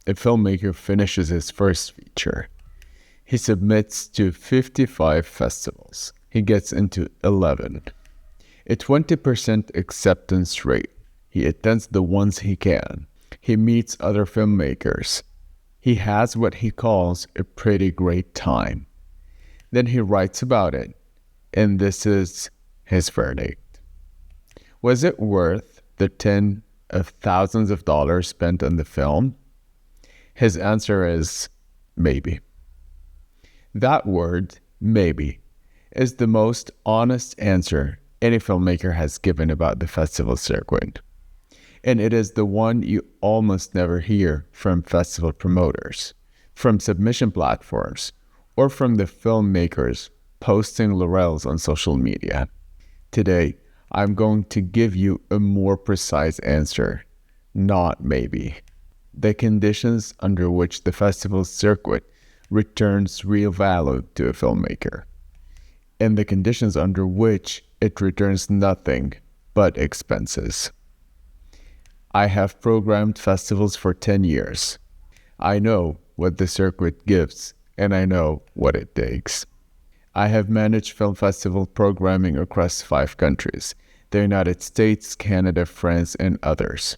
a filmmaker finishes his first feature. He submits to 55 festivals. He gets into 11. A 20% acceptance rate. He attends the ones he can. He meets other filmmakers. He has what he calls a pretty great time. Then he writes about it, and this is his verdict. Was it worth the tens of thousands of dollars spent on the film? His answer is maybe. That word, maybe, is the most honest answer any filmmaker has given about the festival circuit. And it is the one you almost never hear from festival promoters, from submission platforms, or from the filmmakers posting laurels on social media. Today, I'm going to give you a more precise answer, not maybe. The conditions under which the festival circuit returns real value to a filmmaker, and the conditions under which it returns nothing but expenses. I have programmed festivals for 10 years. I know what the circuit gives, and I know what it takes. I have managed film festival programming across 5 countries, the United States, Canada, France, and others.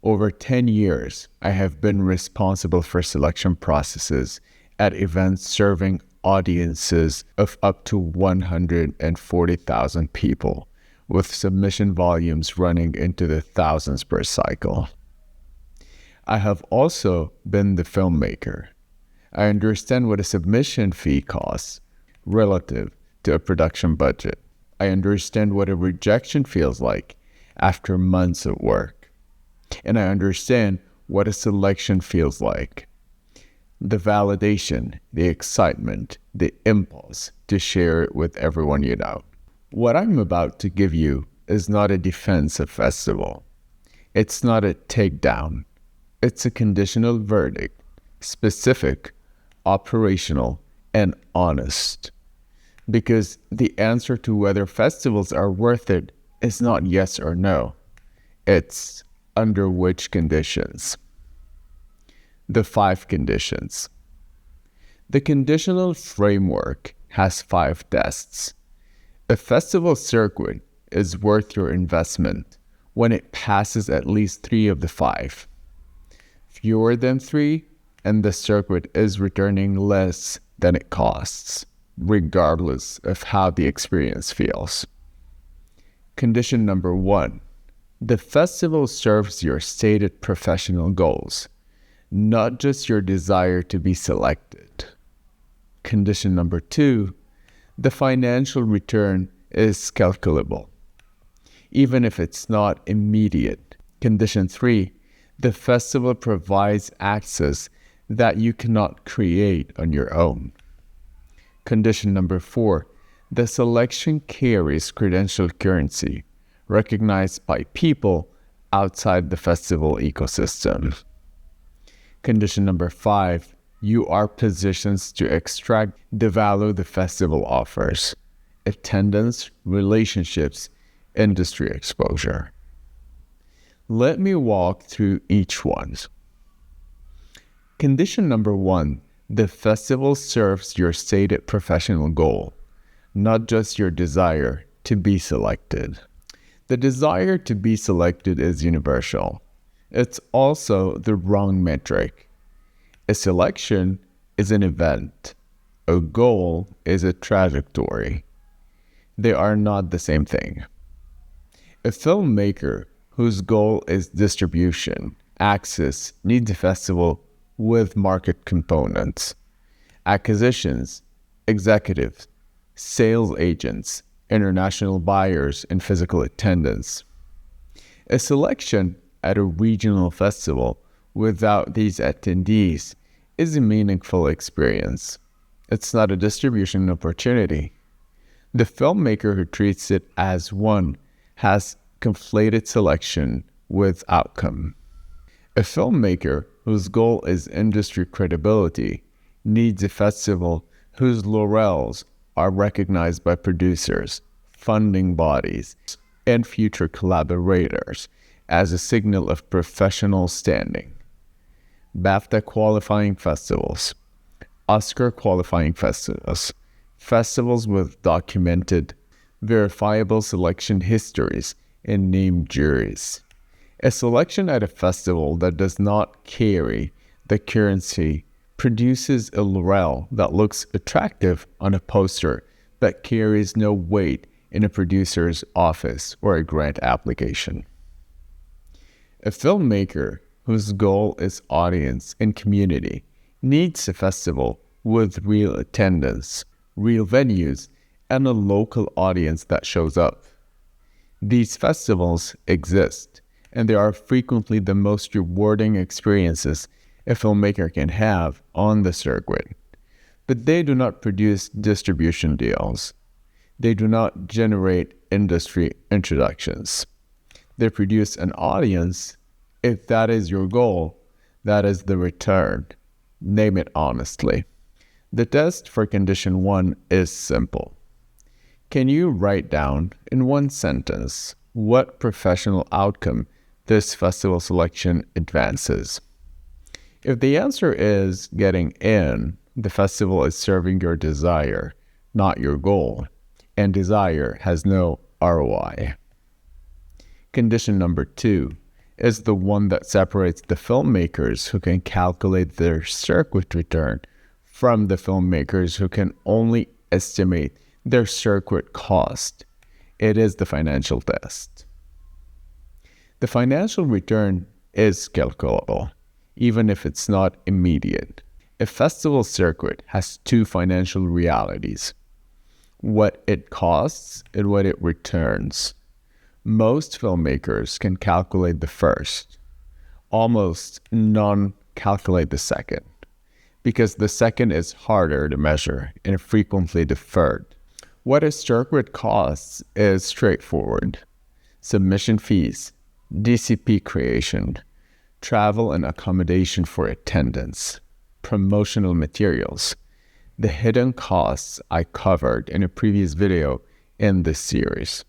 Over 10 years, I have been responsible for selection processes at events serving audiences of up to 140,000 people, with submission volumes running into the thousands per cycle. I have also been the filmmaker. I understand what a submission fee costs relative to a production budget. I understand what a rejection feels like after months of work. And I understand what a selection feels like. The validation, the excitement, the impulse to share it with everyone you know. What I'm about to give you is not a defense of festival. It's not a takedown. It's a conditional verdict, specific, operational, and honest. Because the answer to whether festivals are worth it is not yes or no. It's under which conditions. The 5 conditions. The conditional framework has 5 tests. A festival circuit is worth your investment when it passes at least 3 of the 5. Fewer than 3, and the circuit is returning less than it costs, regardless of how the experience feels. Condition number 1. The festival serves your stated professional goals, not just your desire to be selected. Condition number 2. The financial return is calculable, even if it's not immediate. Condition 3. The festival provides access that you cannot create on your own. Condition number 4. The selection carries credential currency, recognized by people outside the festival ecosystem. Condition number 5. You are positioned to extract the value the festival offers: attendance, relationships, industry exposure. Let me walk through each one. Condition number 1. The festival serves your stated professional goal, not just your desire to be selected. The desire to be selected is universal. It's also the wrong metric. A selection is an event. A goal is a trajectory. They are not the same thing. A filmmaker whose goal is distribution, access, needs a festival with market components, acquisitions, executives, sales agents, international buyers, and physical attendance. A selection at a regional festival without these attendees is a meaningful experience. It's not a distribution opportunity. The filmmaker who treats it as one has conflated selection with outcome. A filmmaker whose goal is industry credibility needs a festival whose laurels are recognized by producers, funding bodies, and future collaborators as a signal of professional standing. BAFTA qualifying festivals, Oscar qualifying festivals, festivals with documented, verifiable selection histories and named juries. A selection at a festival that does not carry the currency produces a laurel that looks attractive on a poster but carries no weight in a producer's office or a grant application. A filmmaker whose goal is audience and community needs a festival with real attendance, real venues, and a local audience that shows up. These festivals exist, and they are frequently the most rewarding experiences a filmmaker can have on the circuit. But they do not produce distribution deals. They do not generate industry introductions. They produce an audience. If that is your goal, that is the return. Name it honestly. The test for condition 1 is simple. Can you write down in one sentence what professional outcome this festival selection advances? If the answer is getting in, the festival is serving your desire, not your goal, and desire has no ROI. Condition number 2 is the one that separates the filmmakers who can calculate their circuit return from the filmmakers who can only estimate their circuit cost. It is the financial test. The financial return is calculable, even if it's not immediate. A festival circuit has two financial realities: what it costs and what it returns. Most filmmakers can calculate the first. Almost none calculate the second, because the second is harder to measure and frequently deferred. What a circuit costs is straightforward: submission fees, DCP creation, travel and accommodation for attendance, promotional materials, the hidden costs I covered in a previous video in this series.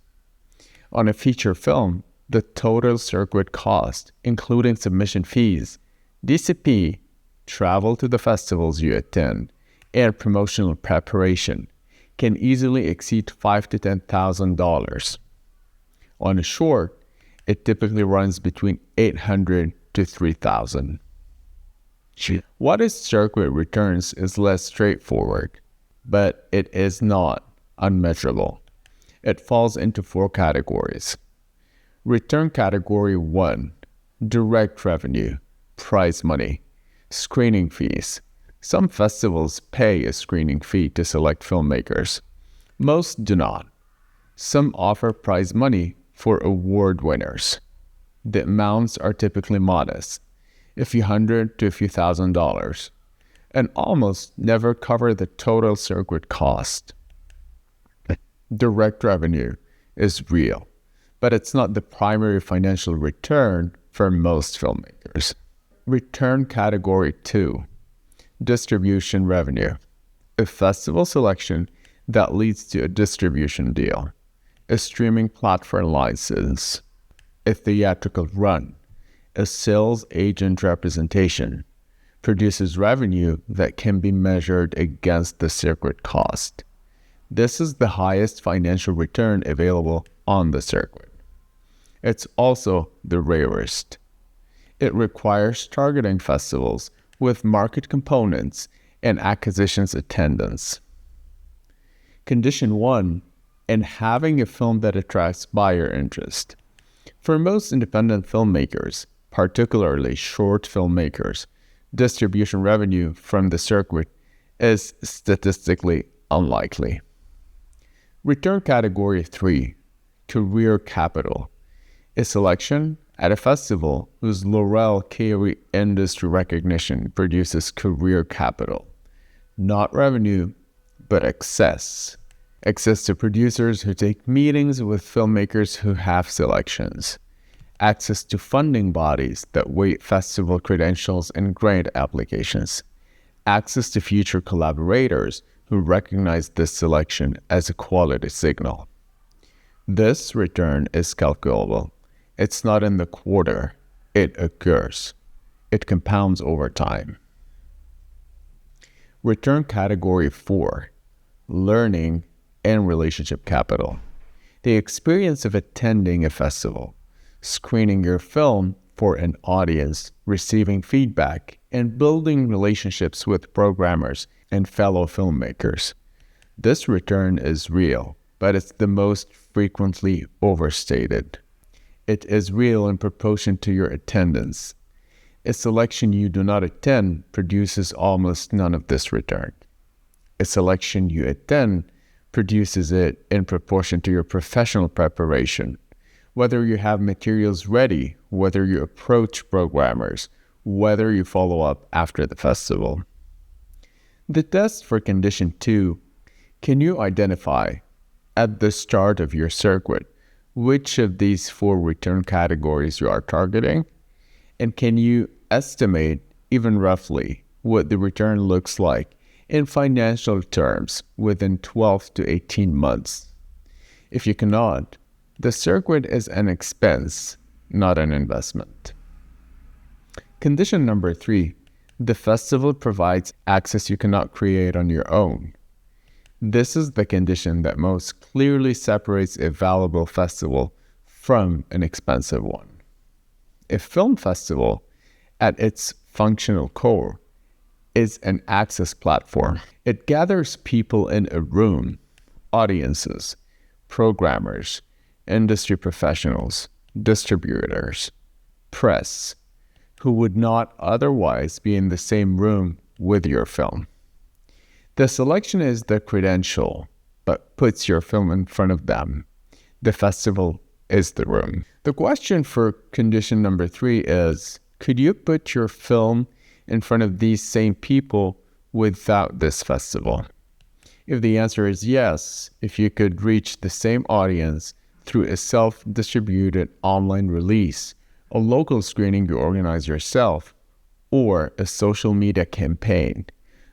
On a feature film, the total circuit cost, including submission fees, DCP, travel to the festivals you attend, and promotional preparation, can easily exceed $5,000 to $10,000. On a short, it typically runs between $800 to $3,000. What is circuit returns is less straightforward, but it is not unmeasurable. It falls into 4 categories. Return category 1, direct revenue, prize money, screening fees. Some festivals pay a screening fee to select filmmakers. Most do not. Some offer prize money for award winners. The amounts are typically modest, a few hundred to a few $1,000s, and almost never cover the total circuit cost. Direct revenue is real, but it's not the primary financial return for most filmmakers. Return category 2, distribution revenue, a festival selection that leads to a distribution deal, a streaming platform license, a theatrical run, a sales agent representation, produces revenue that can be measured against the circuit cost. This is the highest financial return available on the circuit. It's also the rarest. It requires targeting festivals with market components and acquisitions attendance. Condition 1, and having a film that attracts buyer interest. For most independent filmmakers, particularly short filmmakers, distribution revenue from the circuit is statistically unlikely. Return category 3, career capital, a selection at a festival whose laurel carry industry recognition produces career capital, not revenue, but access. Access to producers who take meetings with filmmakers who have selections. Access to funding bodies that weight festival credentials and grant applications. Access to future collaborators who recognize this selection as a quality signal. This return is calculable. It's not in the quarter, it occurs. it compounds over time. Return category 4, learning and relationship capital. The experience of attending a festival, screening your film for an audience, receiving feedback, and building relationships with programmers and fellow filmmakers. This return is real, but it's the most frequently overstated. It is real in proportion to your attendance. A selection you do not attend produces almost none of this return. A selection you attend produces it in proportion to your professional preparation, whether you have materials ready, whether you approach programmers, whether you follow up after the festival. The test for condition 2, can you identify at the start of your circuit which of these 4 return categories you are targeting? And can you estimate, even roughly, what the return looks like in financial terms within 12 to 18 months? If you cannot, the circuit is an expense, not an investment. Condition number 3, the festival provides access you cannot create on your own. This is the condition that most clearly separates a valuable festival from an expensive one. A film festival, at its functional core, is an access platform. It gathers people in a room, audiences, programmers, industry professionals, distributors, press, who would not otherwise be in the same room with your film. The selection is the credential, but puts your film in front of them. The festival is the room. The question for condition number 3 is, could you put your film in front of these same people without this festival? If the answer is yes, if you could reach the same audience through a self-distributed online release, a local screening you organize yourself, or a social media campaign,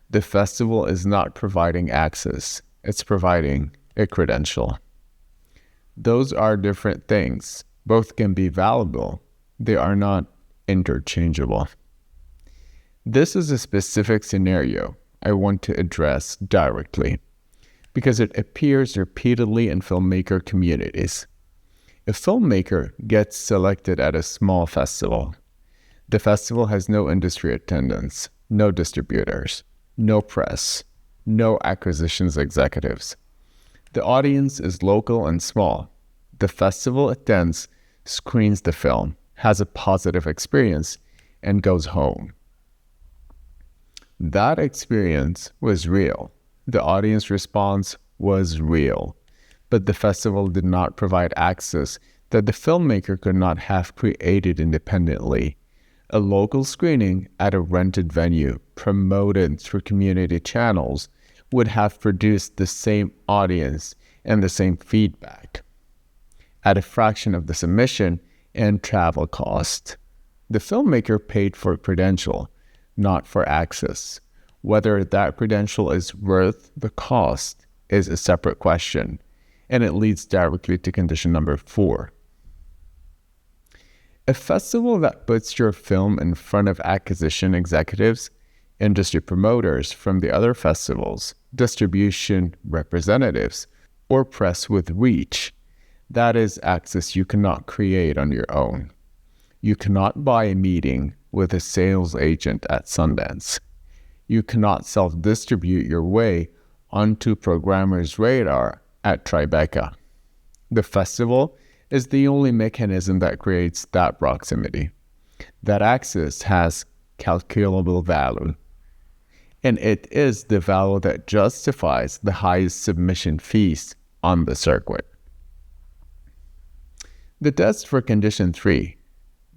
the festival is not providing access, it's providing a credential. Those are different things. Both can be valuable. They are not interchangeable. This is a specific scenario I want to address directly because it appears repeatedly in filmmaker communities. A filmmaker gets selected at a small festival. The festival has no industry attendance, no distributors, no press, no acquisitions executives. The audience is local and small. The festival attends, screens the film, has a positive experience, and goes home. That experience was real. The audience response was real, but the festival did not provide access that the filmmaker could not have created independently. A local screening at a rented venue, promoted through community channels, would have produced the same audience and the same feedback at a fraction of the submission and travel cost. The filmmaker paid for credential, not for access. Whether that credential is worth the cost is a separate question, and it leads directly to condition number 4. A festival that puts your film in front of acquisition executives, industry promoters from the other festivals, distribution representatives, or press with reach, that is access you cannot create on your own. You cannot buy a meeting with a sales agent at Sundance. You cannot self-distribute your way onto programmers' radar at Tribeca. The festival is the only mechanism that creates that proximity. That access has calculable value, and it is the value that justifies the highest submission fees on the circuit. The test for condition 3.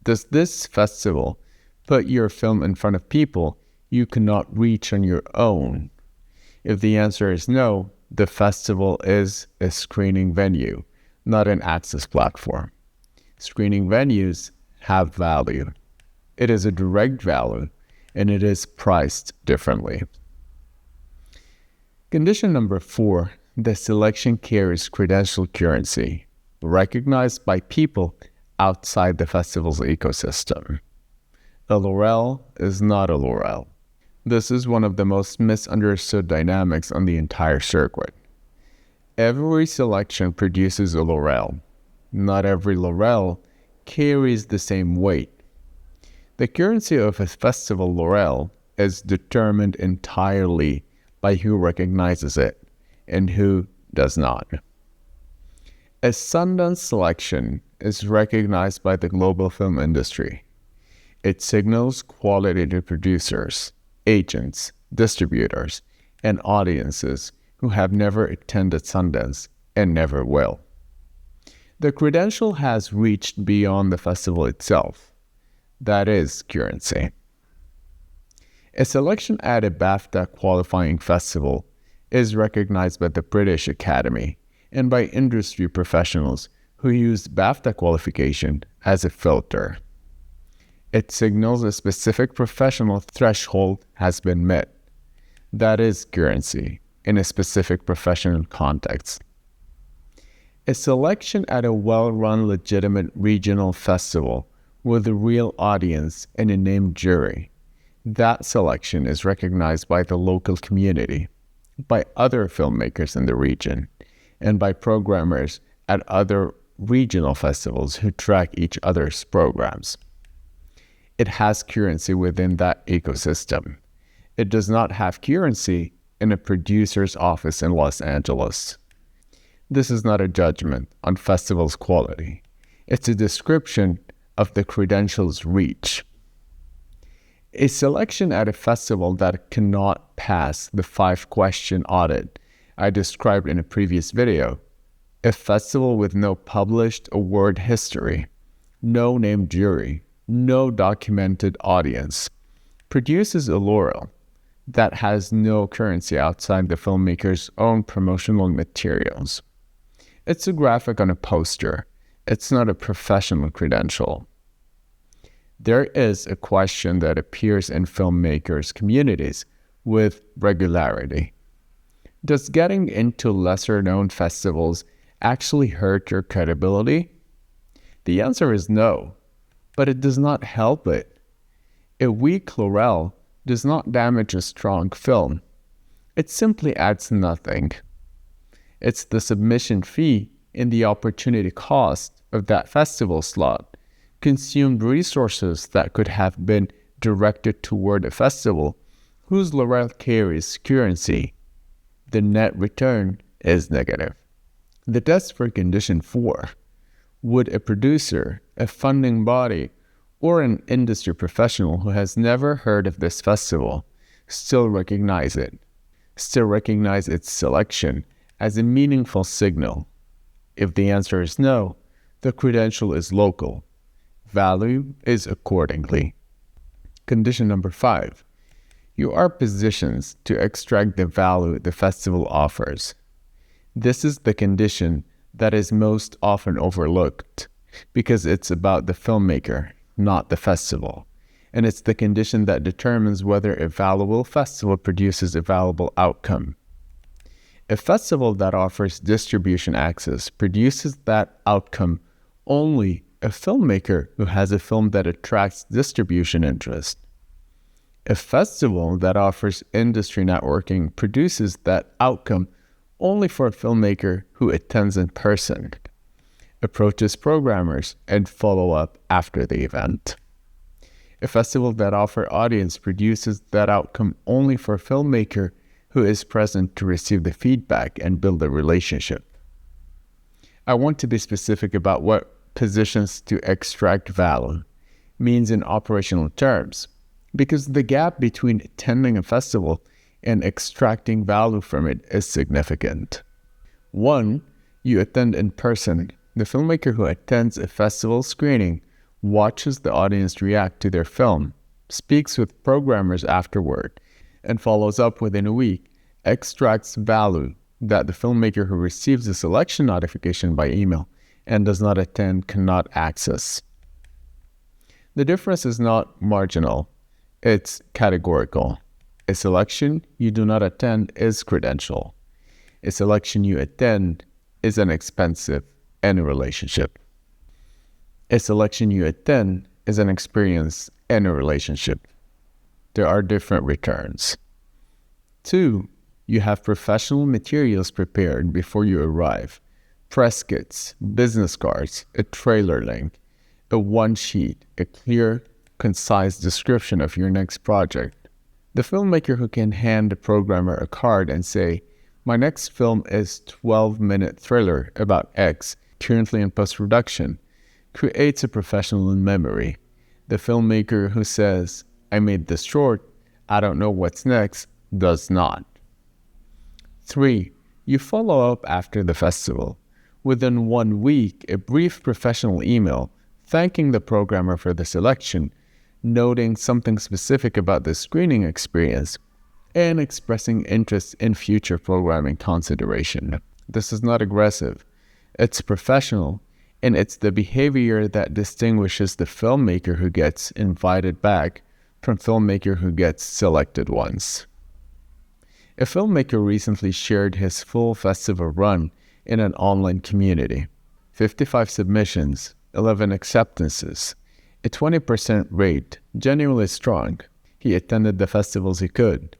Does this festival put your film in front of people you cannot reach on your own? If the answer is no, the festival is a screening venue, not an access platform. Screening venues have value. It is a direct value, and it is priced differently. Condition number 4, the selection carries credential currency, recognized by people outside the festival's ecosystem. A laurel is not a laurel. This is one of the most misunderstood dynamics on the entire circuit. Every selection produces a laurel. Not every laurel carries the same weight. The currency of a festival laurel is determined entirely by who recognizes it and who does not. A Sundance selection is recognized by the global film industry. It signals quality to producers, agents, distributors, and audiences who have never attended Sundance and never will. The credential has reached beyond the festival itself. That is currency. A selection at a BAFTA qualifying festival is recognized by the British Academy and by industry professionals who use BAFTA qualification as a filter. It signals a specific professional threshold has been met. That is currency in a specific professional context. A selection at a well-run legitimate regional festival with a real audience and a named jury. That selection is recognized by the local community, by other filmmakers in the region, and by programmers at other regional festivals who track each other's programs. It has currency within that ecosystem. It does not have currency in a producer's office in Los Angeles. This is not a judgment on festival's quality. It's a description of the credential's reach. A selection at a festival that cannot pass the 5-question audit I described in a previous video, a festival with no published award history, no named jury, no documented audience, produces a laurel that has no currency outside the filmmaker's own promotional materials. It's a graphic on a poster. It's not a professional credential. There is a question that appears in filmmakers' communities with regularity. Does getting into lesser-known festivals actually hurt your credibility? The answer is no, but it does not help it. A weak laurel does not damage a strong film. It simply adds nothing. It's the submission fee and the opportunity cost of that festival slot, consumed resources that could have been directed toward a festival whose laurel carries currency. The net return is negative. The test for condition 4. Would a producer, a funding body, or an industry professional who has never heard of this festival still recognize it? Still recognize its selection as a meaningful signal? If the answer is no, the credential is local. Value is accordingly. Condition number 5. You are positioned to extract the value the festival offers. This is the condition that is most often overlooked because it's about the filmmaker, not the festival. And it's the condition that determines whether a valuable festival produces a valuable outcome. A festival that offers distribution access produces that outcome only a filmmaker who has a film that attracts distribution interest. A festival that offers industry networking produces that outcome only for a filmmaker who attends in person, approaches programmers, and follow up after the event. A festival that offers audience produces that outcome only for a filmmaker who is present to receive the feedback and build a relationship. I want to be specific about what positions to extract value means in operational terms, because the gap between attending a festival and extracting value from it is significant. 1. You attend in person. The filmmaker who attends a festival screening watches the audience react to their film, speaks with programmers afterward, and follows up within a week, extracts value that the filmmaker who receives a selection notification by email and does not attend cannot access. The difference is not marginal, it's categorical. A selection you do not attend is credential. A selection you attend is an expensive and a relationship. A selection you attend is an experience and a relationship. There are different returns. 2, you have professional materials prepared before you arrive. Press kits, business cards, a trailer link, a one sheet, a clear, concise description of your next project. The filmmaker who can hand the programmer a card and say, "My next film is 12-minute thriller about X, currently in post-production," creates a professional in memory. The filmmaker who says, "I made this short, I don't know what's next," does not. 3, you follow up after the festival. Within 1 week, a brief professional email thanking the programmer for the selection, noting something specific about the screening experience, and expressing interest in future programming consideration. This is not aggressive. It's professional, and it's the behavior that distinguishes the filmmaker who gets invited back from filmmaker who gets selected once. A filmmaker recently shared his full festival run in an online community. 55 submissions, 11 acceptances, a 20% rate, genuinely strong. He attended the festivals he could.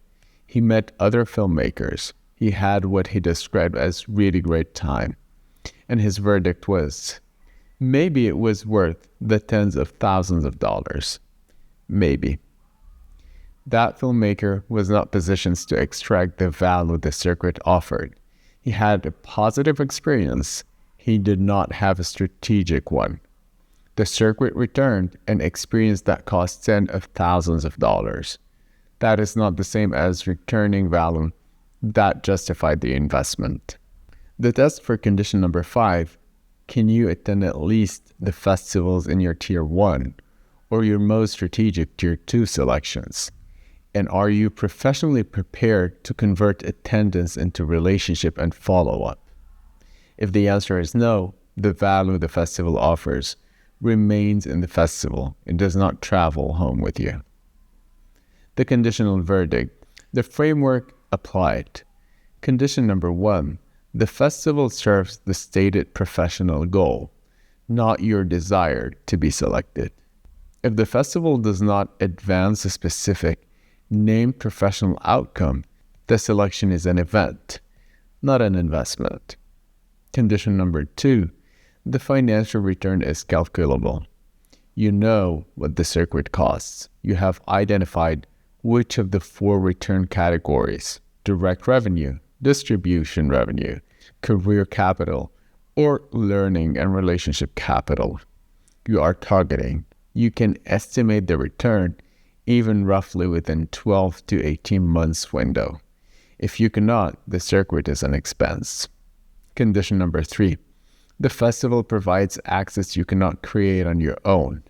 He met other filmmakers. He had what he described as really great time. And his verdict was, maybe it was worth the tens of thousands of dollars. Maybe. That filmmaker was not positioned to extract the value the circuit offered. He had a positive experience. He did not have a strategic one. The circuit returned an experience that cost tens of thousands of dollars. That is not the same as returning value that justified the investment. The test for condition number 5, can you attend at least the festivals in your Tier 1 or your most strategic Tier 2 selections? And are you professionally prepared to convert attendance into relationship and follow-up? If the answer is no, the value the festival offers remains in the festival. It does not travel home with you. The conditional verdict. The framework applied. Condition number 1. The festival serves the stated professional goal, not your desire to be selected. If the festival does not advance a specific named professional outcome, the selection is an event, not an investment. Condition number 2, the financial return is calculable. You know what the circuit costs. You have identified which of the 4 return categories, direct revenue, distribution revenue, career capital, or learning and relationship capital, you are targeting. You can estimate the return even roughly within 12 to 18 months window. If you cannot, the circuit is an expense. Condition number 3, the festival provides access you cannot create on your own.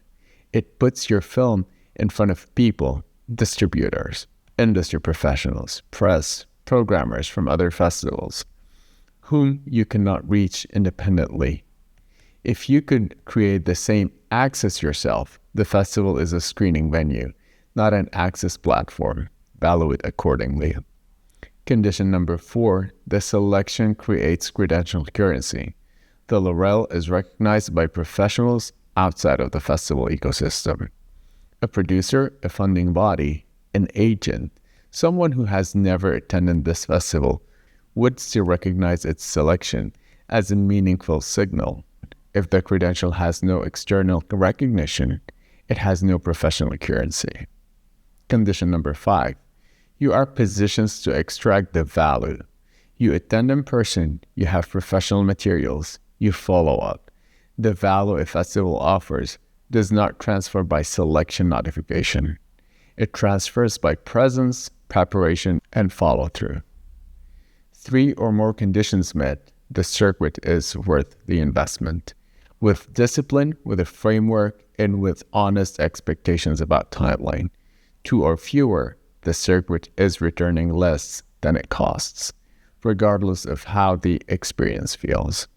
It puts your film in front of people, distributors, industry professionals, press, programmers from other festivals, whom you cannot reach independently. If you could create the same access yourself, the festival is a screening venue, not an access platform. Value it accordingly. Condition number 4, the selection creates credential currency. The laurel is recognized by professionals outside of the festival ecosystem. A producer, a funding body, an agent, someone who has never attended this festival would still recognize its selection as a meaningful signal. If the credential has no external recognition, it has no professional currency. Condition number 5, you are positioned to extract the value. You attend in person, you have professional materials, you follow up. The value a festival offers does not transfer by selection notification. It transfers by presence, preparation, and follow-through. 3 or more conditions met, the circuit is worth the investment. With discipline, with a framework, and with honest expectations about timeline. 2 or fewer, the circuit is returning less than it costs, regardless of how the experience feels.